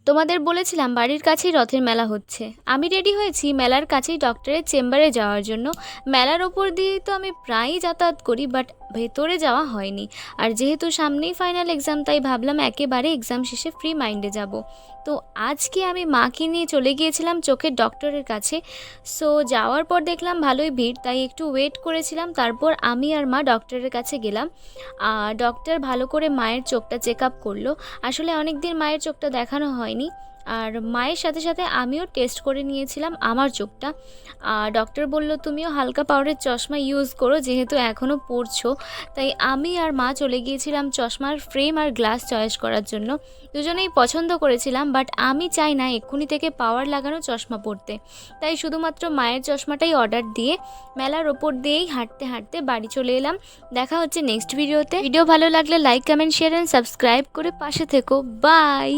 তোমাদের বলেছিলাম বাড়ির কাছেই রথের মেলা হচ্ছে। আমি রেডি হয়েছি মেলার কাছেই ডক্টরের চেম্বারে যাওয়ার জন্য। মেলার ওপর দিয়েই তো আমি প্রায়ই যাতায়াত করি, বাট ভেতরে যাওয়া হয়নি। আর যেহেতু সামনেই ফাইনাল এক্সাম, তাই ভাবলাম একেবারে এক্সাম শেষে ফ্রি মাইন্ডে যাব। তো আজকে আমি মাকে নিয়ে চলে গিয়েছিলাম চোখের ডক্টরের কাছে। সো যাওয়ার পর দেখলাম ভালোই ভিড়, তাই একটু ওয়েট করেছিলাম। তারপর আমি আর মা ডক্টরের কাছে গেলাম। ডক্টর ভালো করে মায়ের চোখটা চেক আপ করলো। আসলে অনেক দিন মায়ের চোখটা দেখানো হয়নি। আর মায়ের সাথে সাথে আমিও টেস্ট করে নিয়েছিলাম আমার চোখটা। ডক্টর বলল তুমিও হালকা পাওয়ারের চশমা ইউজ করো, যেহেতু এখনও পড়ছো। তাই আমি আর মা চলে গিয়েছিলাম চশমার ফ্রেম আর গ্লাস চয়েস করার জন্য। দুজনেই পছন্দ করেছিলাম, বাট আমি চাই না এক্ষুনি থেকে পাওয়ার লাগানো চশমা পরতে। তাই শুধুমাত্র মায়ের চশমাটাই অর্ডার দিয়ে মেলার ওপর দিয়েই হাঁটতে হাঁটতে বাড়ি চলে এলাম। দেখা হচ্ছে নেক্সট ভিডিওতে। ভিডিও ভালো লাগলে like, comment, share and subscribe করে পাশে থেকো। বাই।